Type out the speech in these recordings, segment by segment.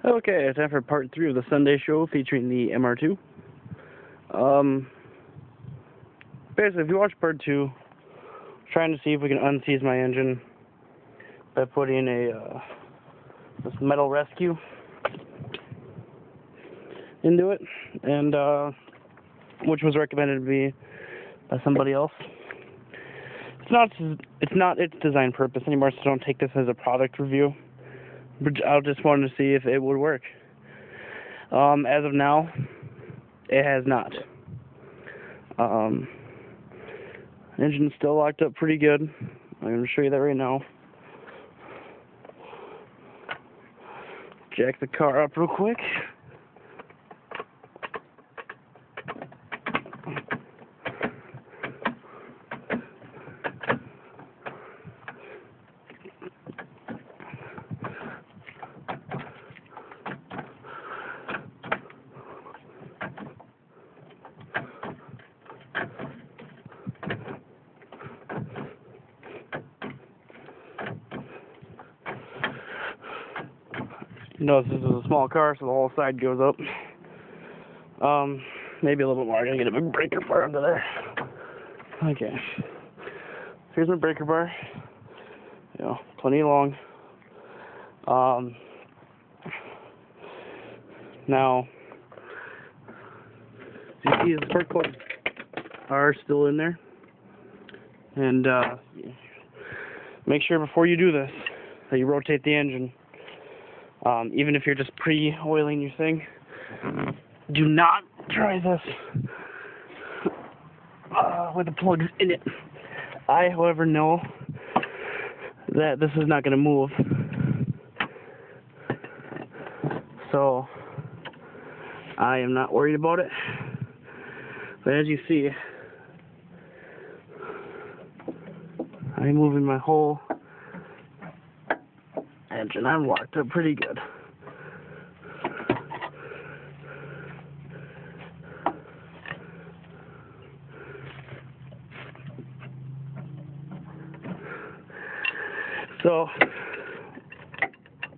Okay, it's time for part 3 of the Sunday show featuring the mr2. Basically, if you watch part 2, trying to see if we can unseize my engine by putting this metal rescue into it, and which was recommended to me by somebody else. It's not its design purpose anymore, so don't take this as a product review. But I just wanted to see if it would work. As of now, it has not. Engine's still locked up pretty good. I'm going to show you that right now. Jack the car up real quick. You notice this is a small car, so the whole side goes up. Maybe a little bit more. I gotta get a big breaker bar under there. Okay. Here's my breaker bar. You know, plenty long. Now, you see the spark plugs are still in there. And make sure before you do this that you rotate the engine. Even if you're just pre-oiling your thing, do not try this with the plugs in it. I, however, know that this is not going to move, so I am not worried about it. But as you see, I'm moving my whole engine. I'm locked up pretty good. So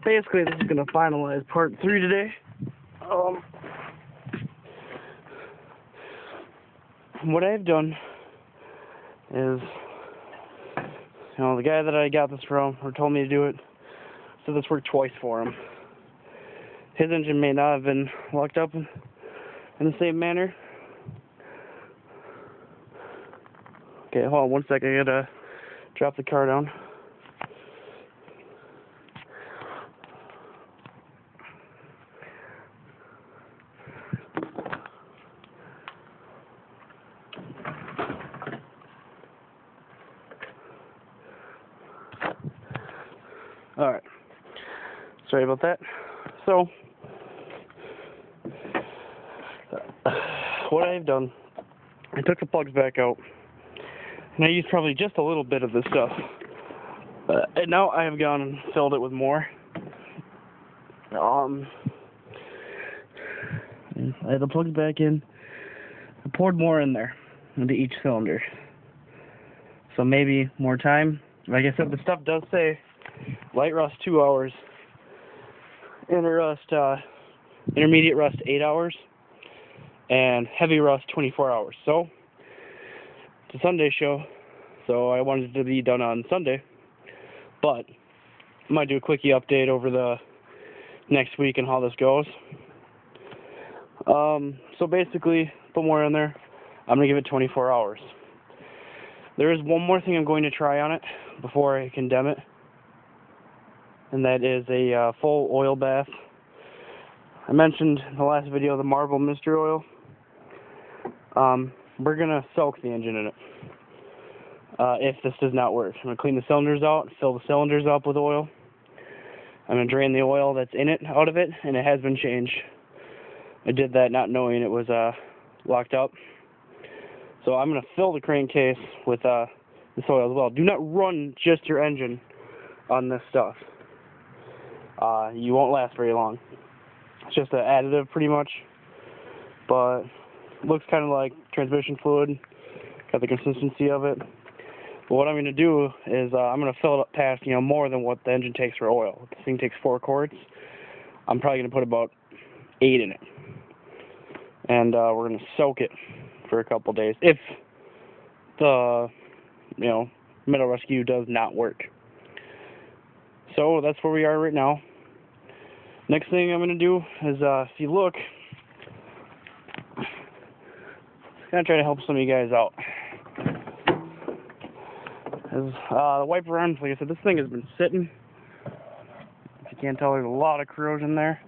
basically, this is going to finalize part 3 today. What I've done is, the guy that I got this from, or told me to do it, so this worked twice for him. His engine may not have been locked up in the same manner. Okay, hold on 1 second. I gotta drop the car down. Alright. Sorry about that. So, what I've done, I took the plugs back out, and I used probably just a little bit of this stuff. And now I have gone and filled it with more. I had the plugs back in. I poured more in there into each cylinder. So maybe more time. Like I said, the stuff does say light rust 2 hours, intermediate rust 8 hours, and heavy rust 24 hours. So it's a Sunday show, so I wanted it to be done on Sunday, but I might do a quickie update over the next week and how this goes. So basically, put more in there. I'm going to give it 24 hours. There is one more thing I'm going to try on it before I condemn it, and that is a full oil bath. I mentioned in the last video the Marble Mystery Oil. We're going to soak the engine in it if this does not work. I'm going to clean the cylinders out, fill the cylinders up with oil. I'm going to drain the oil that's in it out of it, and it has been changed. I did that not knowing it was locked up. So I'm going to fill the crankcase with this oil as well. Do not run just your engine on this stuff. You won't last very long. It's just an additive pretty much, but it looks kind of like transmission fluid, got the consistency of it. But what I'm going to do is I'm going to fill it up past more than what the engine takes for oil. This thing takes 4 quarts. I'm probably going to put about 8 in it. And we're going to soak it for a couple days if the, metal rescue does not work. So that's where we are right now. Next thing I'm going to do is, if you look, I'm going to try to help some of you guys out. The wiper arms, like I said, this thing has been sitting. If you can't tell, there's a lot of corrosion there.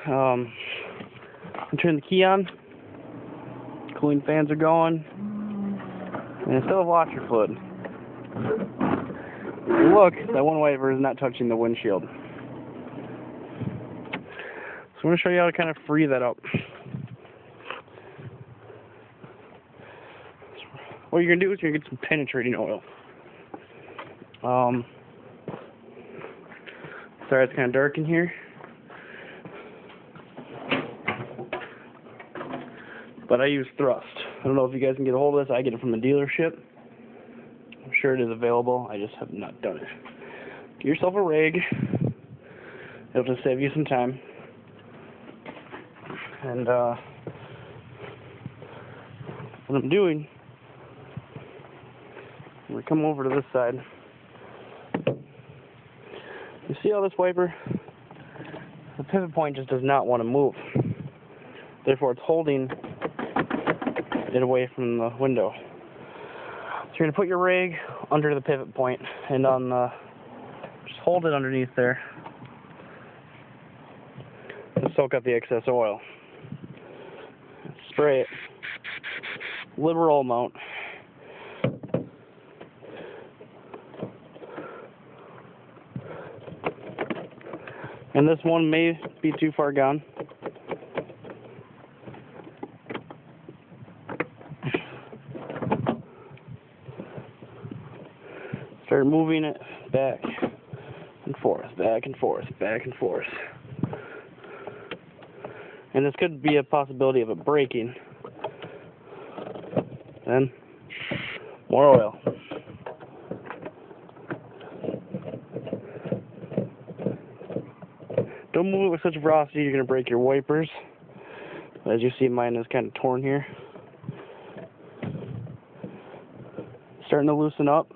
I'm turning the key on. Cooling fans are going. And it's still have washer fluid. Look, that one wiper is not touching the windshield. So I'm going to show you how to kind of free that up. What you're going to do is you're going to get some penetrating oil. Sorry, it's kind of dark in here. But I use Thrust. I don't know if you guys can get a hold of this. I get it from a dealership. I'm sure it is available. I just have not done it. Get yourself a rig. It'll just save you some time. And what I'm doing, I'm going to come over to this side. You see how this wiper? The pivot point just does not want to move. Therefore, it's holding it away from the window. So you're going to put your rig under the pivot point and on the, just hold it underneath there and soak up the excess oil. Spray it. Liberal amount. And this one may be too far gone. Start moving it back and forth, back and forth, back and forth. And this could be a possibility of it breaking. Then, more oil. Don't move it with such velocity, you're going to break your wipers. As you see, mine is kind of torn here. Starting to loosen up.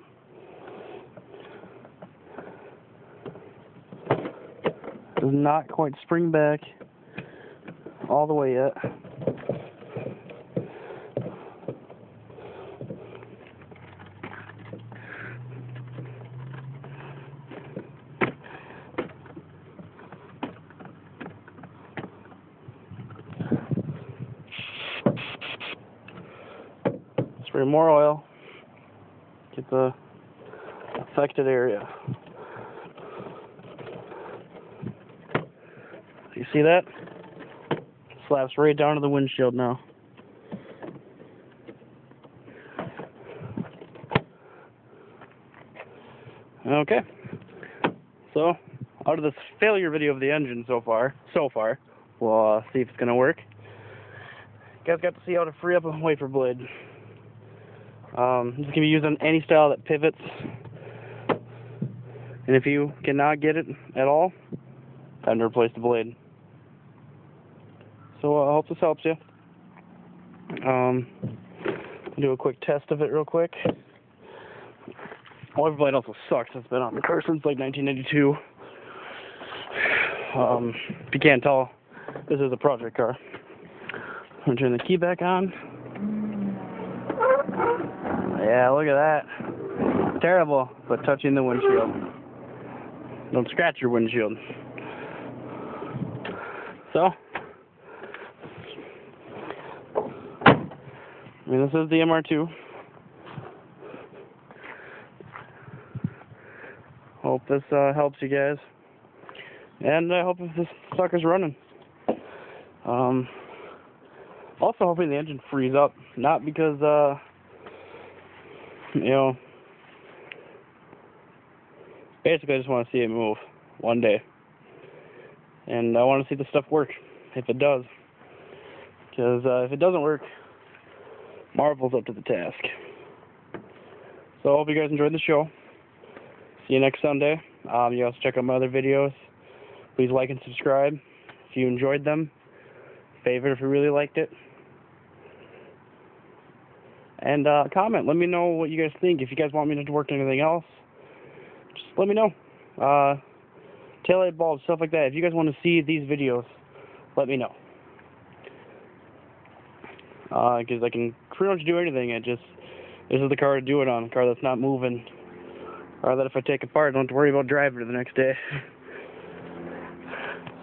Does not quite spring back all the way yet. Spray more oil. Get the affected area. You see that? Slaps right down to the windshield now. Okay. So, out of this failure video of the engine so far, we'll see if it's going to work. You guys got to see how to free up a wiper blade. This can be used on any style that pivots. And if you cannot get it at all, time to replace the blade. So I hope this helps you. Do a quick test of it real quick. Wiper blade also sucks. It's been on the car since like 1992. If you can't tell, this is a project car. I'm going to turn the key back on. Yeah, look at that. Terrible, but touching the windshield. Don't scratch your windshield. So, this is the MR2. Hope this helps you guys. And I hope this sucker's running. Also hoping the engine frees up. Not because, basically I just want to see it move one day. And I want to see the stuff work, if it does. Because if it doesn't work, Marvel's up to the task. So I hope you guys enjoyed the show. See you next Sunday. You also check out my other videos. Please like and subscribe if you enjoyed them. Favorite if you really liked it. And comment. Let me know what you guys think. If you guys want me to work on anything else, just let me know. Taillight bulbs, stuff like that. If you guys want to see these videos, let me know. Because I can pretty much do anything. This is the car to do it on. A car that's not moving. Or that if I take apart, I don't have to worry about driving it the next day.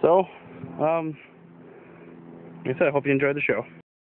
So, like I said, I hope you enjoyed the show.